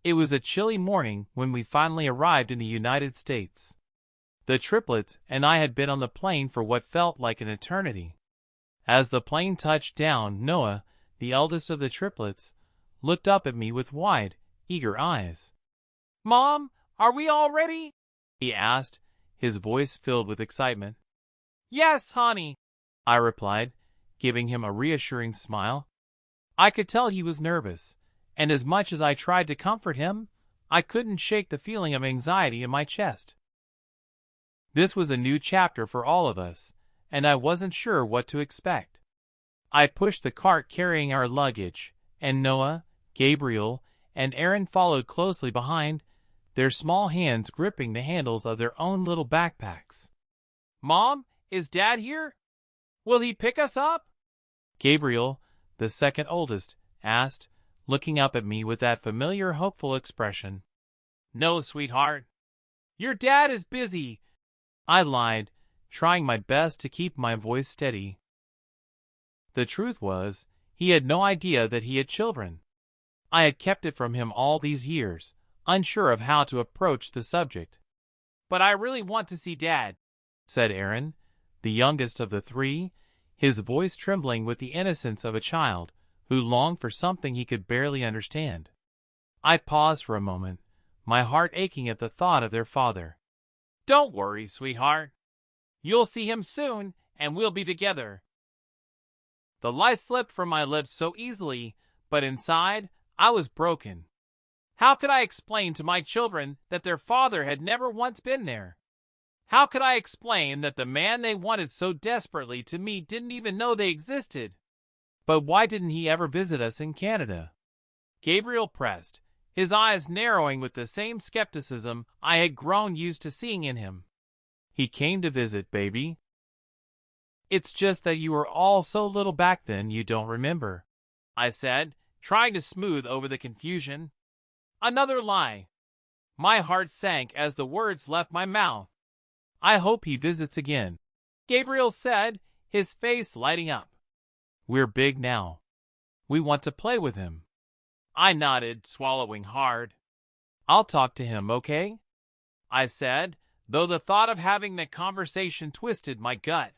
It was a chilly morning when we finally arrived in the United States. The triplets and I had been on the plane for what felt like an eternity. As the plane touched down, Noah, the eldest of the triplets, looked up at me with wide, eager eyes. "Mom, are we all ready?" he asked, his voice filled with excitement. "Yes, honey," I replied, giving him a reassuring smile. I could tell he was nervous, and as much as I tried to comfort him, I couldn't shake the feeling of anxiety in my chest. This was a new chapter for all of us, and I wasn't sure what to expect. I pushed the cart carrying our luggage, and Noah, Gabriel, and Aaron followed closely behind, their small hands gripping the handles of their own little backpacks. "Mom, is Dad here? Will he pick us up?" Gabriel, the second oldest, asked, looking up at me with that familiar hopeful expression. "No, sweetheart. Your dad is busy," I lied, trying my best to keep my voice steady. The truth was, he had no idea that he had children. I had kept it from him all these years, unsure of how to approach the subject. "But I really want to see Dad," said Aaron, the youngest of the three, his voice trembling with the innocence of a child who longed for something he could barely understand. I paused for a moment, my heart aching at the thought of their father. "Don't worry, sweetheart. You'll see him soon, and we'll be together." The lie slipped from my lips so easily, but inside, I was broken. How could I explain to my children that their father had never once been there? How could I explain that the man they wanted so desperately to meet didn't even know they existed? But why didn't he ever visit us in Canada? Gabriel pressed, his eyes narrowing with the same skepticism I had grown used to seeing in him. "He came to visit, baby. It's just that you were all so little back then you don't remember," I said, trying to smooth over the confusion. Another lie. My heart sank as the words left my mouth. "I hope he visits again," Gabriel said, his face lighting up. "We're big now. We want to play with him." I nodded, swallowing hard. "I'll talk to him, okay?" I said, though the thought of having that conversation twisted my gut.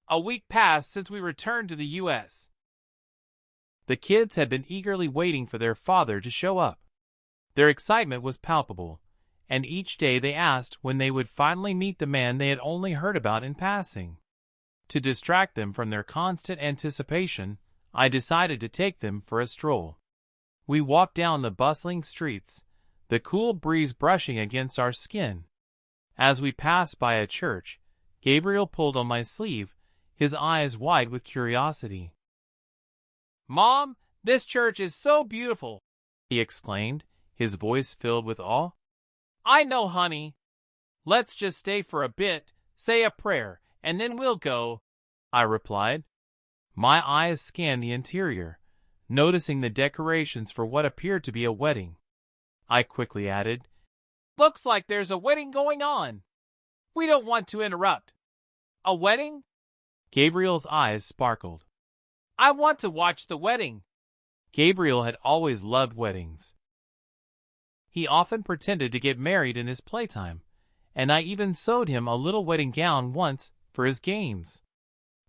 A week passed since we returned to the U.S. The kids had been eagerly waiting for their father to show up. Their excitement was palpable, and each day they asked when they would finally meet the man they had only heard about in passing. To distract them from their constant anticipation, I decided to take them for a stroll. We walked down the bustling streets, the cool breeze brushing against our skin. As we passed by a church, Gabriel pulled on my sleeve, his eyes wide with curiosity. "Mom, this church is so beautiful," he exclaimed, his voice filled with awe. "I know, honey. Let's just stay for a bit, say a prayer, and then we'll go," I replied. My eyes scanned the interior, noticing the decorations for what appeared to be a wedding. I quickly added, "Looks like there's a wedding going on. We don't want to interrupt." "A wedding?" Gabriel's eyes sparkled. "I want to watch the wedding." Gabriel had always loved weddings. He often pretended to get married in his playtime, and I even sewed him a little wedding gown once for his games.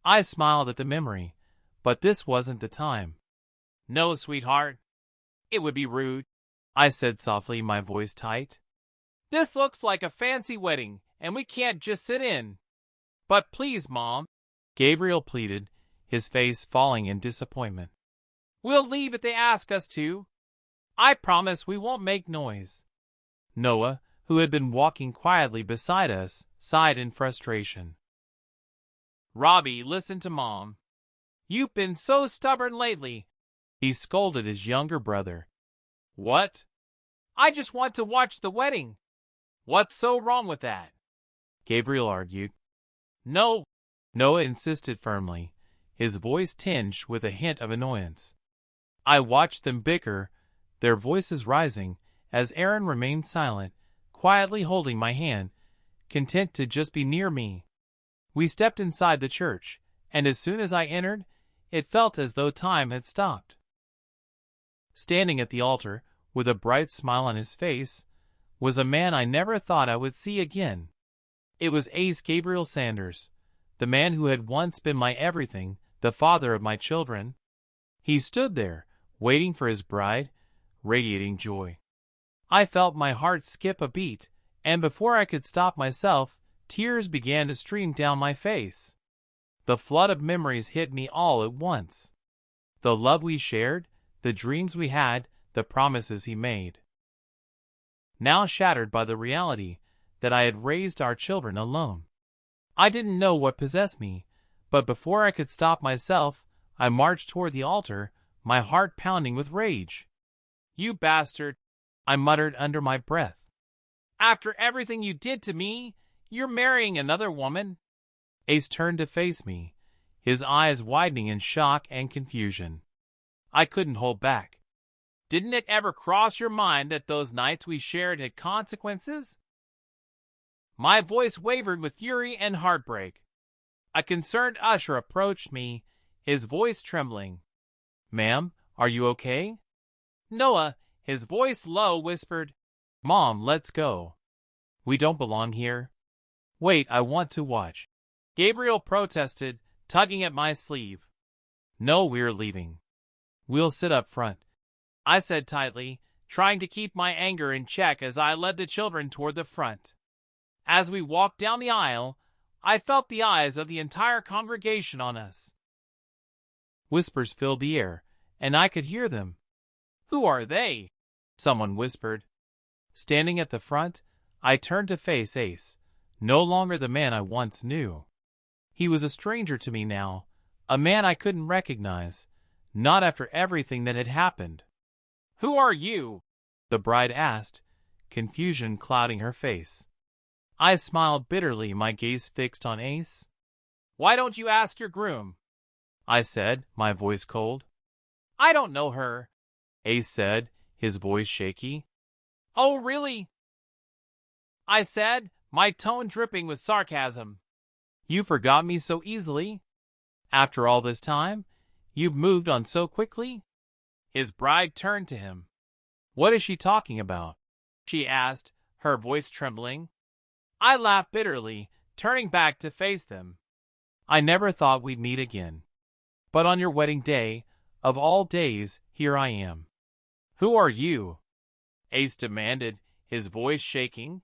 I smiled at the memory, but this wasn't the time. "No, sweetheart. It would be rude," I said softly, my voice tight. "This looks like a fancy wedding, and we can't just sit in." "But please, Mom," Gabriel pleaded, his face falling in disappointment. "We'll leave if they ask us to. I promise we won't make noise." Noah, who had been walking quietly beside us, sighed in frustration. "Robbie, listen to Mom. You've been so stubborn lately," he scolded his younger brother. "What? I just want to watch the wedding. What's so wrong with that?" Gabriel argued. "No," Noah insisted firmly, his voice tinged with a hint of annoyance. I watched them bicker, their voices rising, as Aaron remained silent, quietly holding my hand, content to just be near me. We stepped inside the church, and as soon as I entered, it felt as though time had stopped. Standing at the altar with a bright smile on his face, was a man I never thought I would see again. It was Ace Gabriel Sanders, the man who had once been my everything, the father of my children. He stood there, waiting for his bride, radiating joy. I felt my heart skip a beat, and before I could stop myself, tears began to stream down my face. The flood of memories hit me all at once. The love we shared, the dreams we had, the promises he made. Now shattered by the reality that I had raised our children alone. I didn't know what possessed me, but before I could stop myself, I marched toward the altar, my heart pounding with rage. "You bastard," I muttered under my breath. "After everything you did to me, you're marrying another woman?" Ace turned to face me, his eyes widening in shock and confusion. I couldn't hold back. "Didn't it ever cross your mind that those nights we shared had consequences?" My voice wavered with fury and heartbreak. A concerned usher approached me, his voice trembling. "Ma'am, are you okay?" Noah, his voice low, whispered, "Mom, let's go. We don't belong here." "Wait, I want to watch," Gabriel protested, tugging at my sleeve. "No, we're leaving. We'll sit up front," I said tightly, trying to keep my anger in check as I led the children toward the front. As we walked down the aisle, I felt the eyes of the entire congregation on us. Whispers filled the air, and I could hear them. "Who are they?" someone whispered. Standing at the front, I turned to face Ace, no longer the man I once knew. He was a stranger to me now, a man I couldn't recognize, not after everything that had happened. "Who are you?" the bride asked, confusion clouding her face. I smiled bitterly, my gaze fixed on Ace. "Why don't you ask your groom?" I said, my voice cold. "I don't know her," Ace said, his voice shaky. "Oh, really?" I said, my tone dripping with sarcasm. "You forgot me so easily? After all this time, you've moved on so quickly?" His bride turned to him. "What is she talking about?" she asked, her voice trembling. I laughed bitterly, turning back to face them. "I never thought we'd meet again. But on your wedding day, of all days, here I am." "Who are you?" Ace demanded, his voice shaking.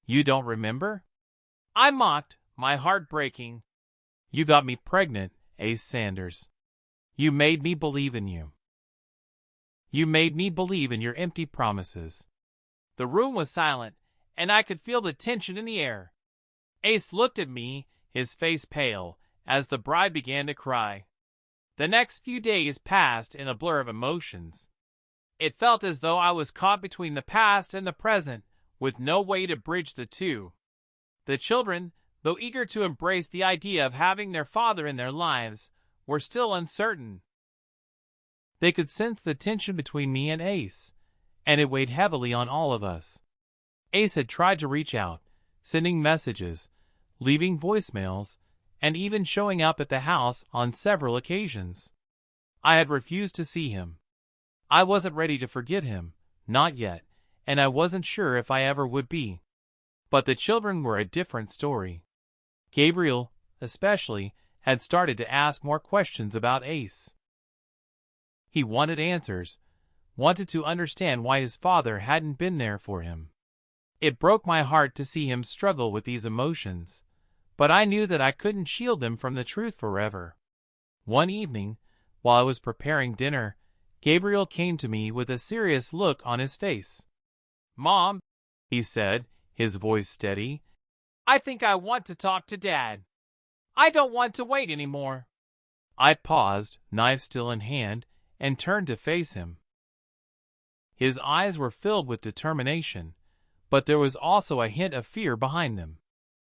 "You don't remember?" I mocked, my heart breaking. "You got me pregnant, Ace Sanders. You made me believe in you. You made me believe in your empty promises." The room was silent, and I could feel the tension in the air. Ace looked at me, his face pale, as the bride began to cry. The next few days passed in a blur of emotions. It felt as though I was caught between the past and the present, with no way to bridge the two. The children, though eager to embrace the idea of having their father in their lives, were still uncertain. They could sense the tension between me and Ace, and it weighed heavily on all of us. Ace had tried to reach out, sending messages, leaving voicemails, and even showing up at the house on several occasions. I had refused to see him. I wasn't ready to forget him, not yet, and I wasn't sure if I ever would be. But the children were a different story. Gabriel, especially, had started to ask more questions about Ace. He wanted answers, wanted to understand why his father hadn't been there for him. It broke my heart to see him struggle with these emotions, but I knew that I couldn't shield them from the truth forever. One evening, while I was preparing dinner, Gabriel came to me with a serious look on his face. "Mom," he said, his voice steady, "I think I want to talk to Dad. I don't want to wait anymore." I paused, knife still in hand, and turned to face him. His eyes were filled with determination, but there was also a hint of fear behind them.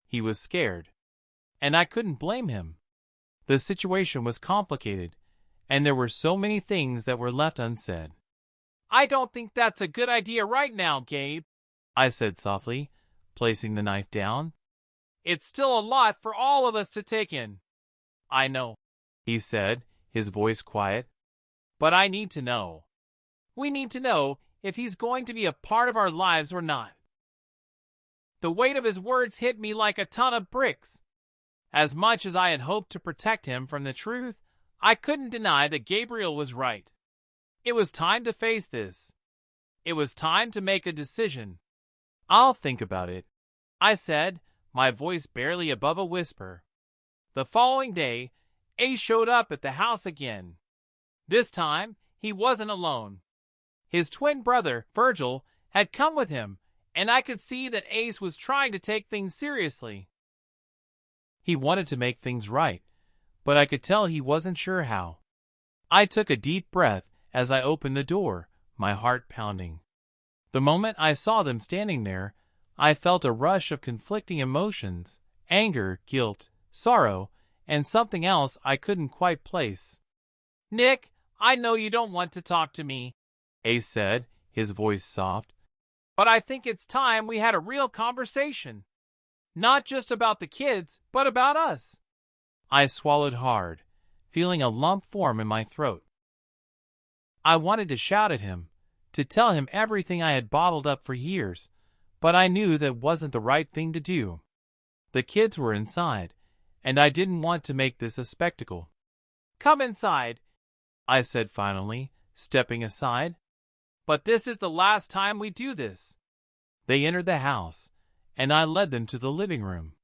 He was scared, and I couldn't blame him. The situation was complicated, and there were so many things that were left unsaid. "I don't think that's a good idea right now, Gabe," I said softly, placing the knife down. "It's still a lot for all of us to take in." "I know," he said, his voice quiet. "But I need to know. We need to know if he's going to be a part of our lives or not. The weight of his words hit me like a ton of bricks. As much as I had hoped to protect him from the truth, I couldn't deny that Gabriel was right. It was time to face this. It was time to make a decision. "I'll think about it," I said, my voice barely above a whisper. The following day, Ace showed up at the house again. This time, he wasn't alone. His twin brother, Virgil, had come with him, and I could see that Ace was trying to take things seriously. He wanted to make things right, but I could tell he wasn't sure how. I took a deep breath as I opened the door, my heart pounding. The moment I saw them standing there, I felt a rush of conflicting emotions: anger, guilt, sorrow, and something else I couldn't quite place. "Nick, I know you don't want to talk to me," Ace said, his voice soft, "but I think it's time we had a real conversation. Not just about the kids, but about us." I swallowed hard, feeling a lump form in my throat. I wanted to shout at him, to tell him everything I had bottled up for years, but I knew that wasn't the right thing to do. The kids were inside, and I didn't want to make this a spectacle. "Come inside," I said finally, stepping aside. "But this is the last time we do this." They entered the house, and I led them to the living room.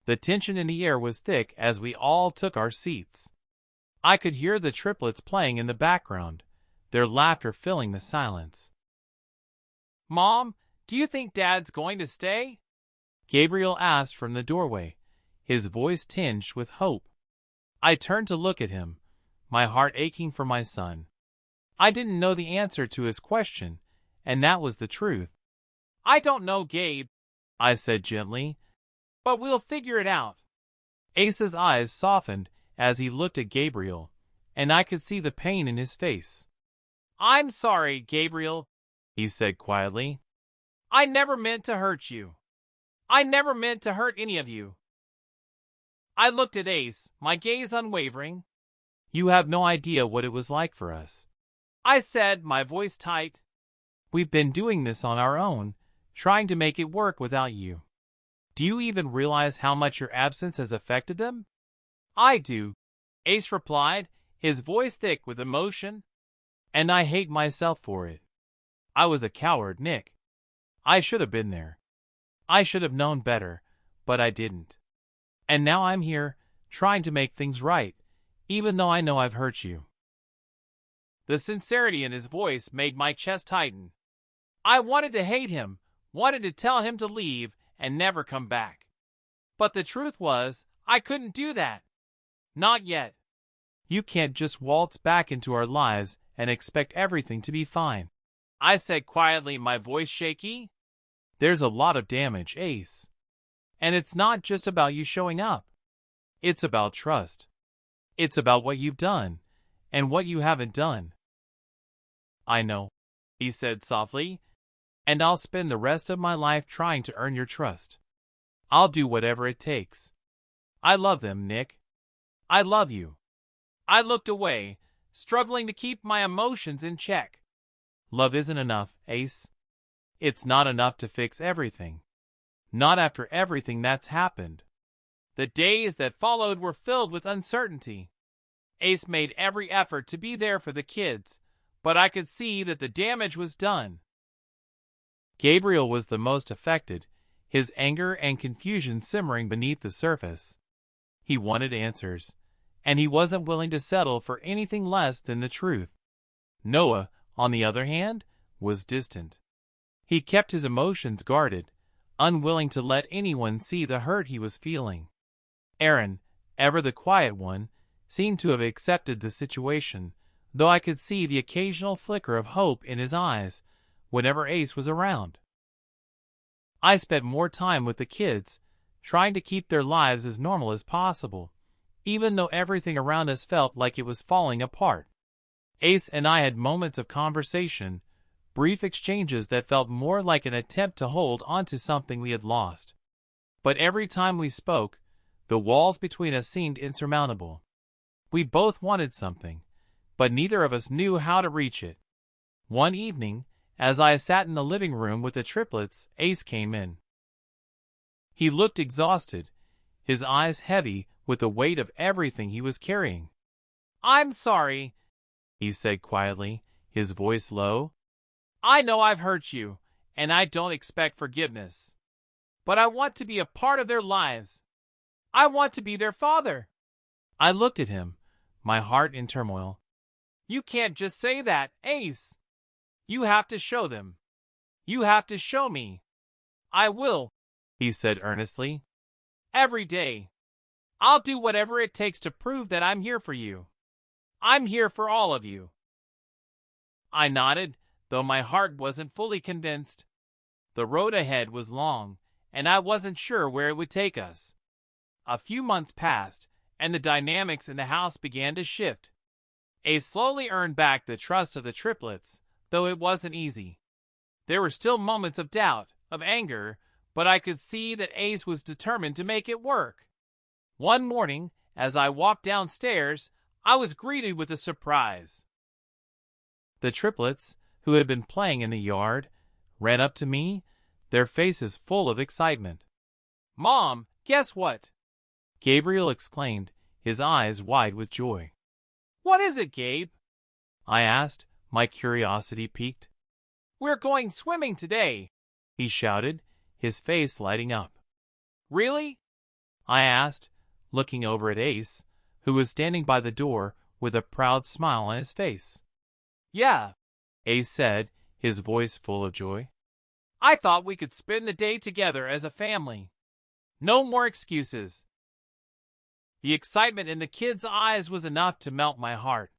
The tension in the air was thick as we all took our seats. I could hear the triplets playing in the background, their laughter filling the silence. "Mom, do you think Dad's going to stay?" Gabriel asked from the doorway, his voice tinged with hope. I turned to look at him, my heart aching for my son. I didn't know the answer to his question, and that was the truth. "I don't know, Gabe," I said gently, "but we'll figure it out." Ace's eyes softened as he looked at Gabriel, and I could see the pain in his face. "I'm sorry, Gabriel," he said quietly. "I never meant to hurt you. I never meant to hurt any of you." I looked at Ace, my gaze unwavering. "You have no idea what it was like for us," I said, my voice tight. "We've been doing this on our own, trying to make it work without you. Do you even realize how much your absence has affected them?" "I do," Ace replied, his voice thick with emotion. "And I hate myself for it. I was a coward, Nick. I should have been there. I should have known better, but I didn't. And now I'm here, trying to make things right, even though I know I've hurt you." The sincerity in his voice made my chest tighten. I wanted to hate him, wanted to tell him to leave and never come back. But the truth was, I couldn't do that. Not yet. "You can't just waltz back into our lives and expect everything to be fine," I said quietly, my voice shaky. "There's a lot of damage, Ace. And it's not just about you showing up. It's about trust. It's about what you've done and what you haven't done." "I know," he said softly, "and I'll spend the rest of my life trying to earn your trust. I'll do whatever it takes. I love them, Nick. I love you." I looked away, struggling to keep my emotions in check. Love isn't enough, Ace. It's not enough to fix everything. Not after everything that's happened. The days that followed were filled with uncertainty. Ace made every effort to be there for the kids, but I could see that the damage was done. Gabriel was the most affected, his anger and confusion simmering beneath the surface. He wanted answers, and he wasn't willing to settle for anything less than the truth. Noah, on the other hand, was distant. He kept his emotions guarded, unwilling to let anyone see the hurt he was feeling. Aaron, ever the quiet one, seemed to have accepted the situation, though I could see the occasional flicker of hope in his eyes whenever Ace was around. I spent more time with the kids, trying to keep their lives as normal as possible, even though everything around us felt like it was falling apart. Ace and I had moments of conversation, brief exchanges that felt more like an attempt to hold onto something we had lost. But every time we spoke, the walls between us seemed insurmountable. We both wanted something, but neither of us knew how to reach it. One evening, As I sat in the living room with the triplets, Ace came in. He looked exhausted, his eyes heavy with the weight of everything he was carrying. "I'm sorry," he said quietly, his voice low. "I know I've hurt you, and I don't expect forgiveness. But I want to be a part of their lives. I want to be their father." I looked at him, my heart in turmoil. "You can't just say that, Ace. You have to show them. You have to show me." "I will," he said earnestly. "Every day. I'll do whatever it takes to prove that I'm here for you. I'm here for all of you." I nodded, though my heart wasn't fully convinced. The road ahead was long, and I wasn't sure where it would take us. A few months passed, and the dynamics in the house began to shift. Ace slowly earned back the trust of the triplets, though it wasn't easy. There were still moments of doubt, of anger, but I could see that Ace was determined to make it work. One morning, as I walked downstairs, I was greeted with a surprise. The triplets, who had been playing in the yard, ran up to me, their faces full of excitement. "Mom, guess what?" Gabriel exclaimed, his eyes wide with joy. "What is it, Gabe?" I asked, my curiosity piqued. "We're going swimming today," he shouted, his face lighting up. "Really?" I asked, looking over at Ace, who was standing by the door with a proud smile on his face. "Yeah," Ace said, his voice full of joy. "I thought we could spend the day together as a family. No more excuses." The excitement in the kids' eyes was enough to melt my heart.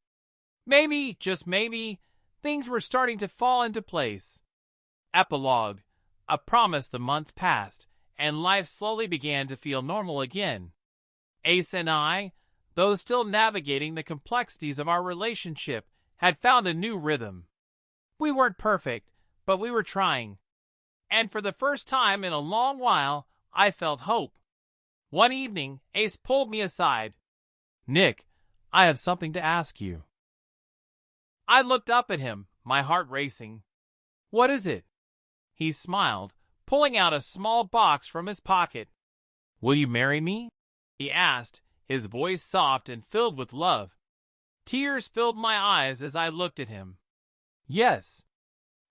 Maybe, just maybe, things were starting to fall into place. Epilogue. A promise. The months passed, and life slowly began to feel normal again. Ace and I, though still navigating the complexities of our relationship, had found a new rhythm. We weren't perfect, but we were trying. And for the first time in a long while, I felt hope. One evening, Ace pulled me aside. "Nick, I have something to ask you." I looked up at him, my heart racing. "What is it?" He smiled, pulling out a small box from his pocket. "Will you marry me?" he asked, his voice soft and filled with love. Tears filled my eyes as I looked at him. "Yes.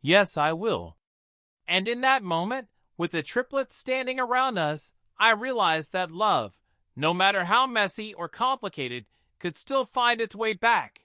Yes, I will." And in that moment, with the triplets standing around us, I realized that love, no matter how messy or complicated, could still find its way back.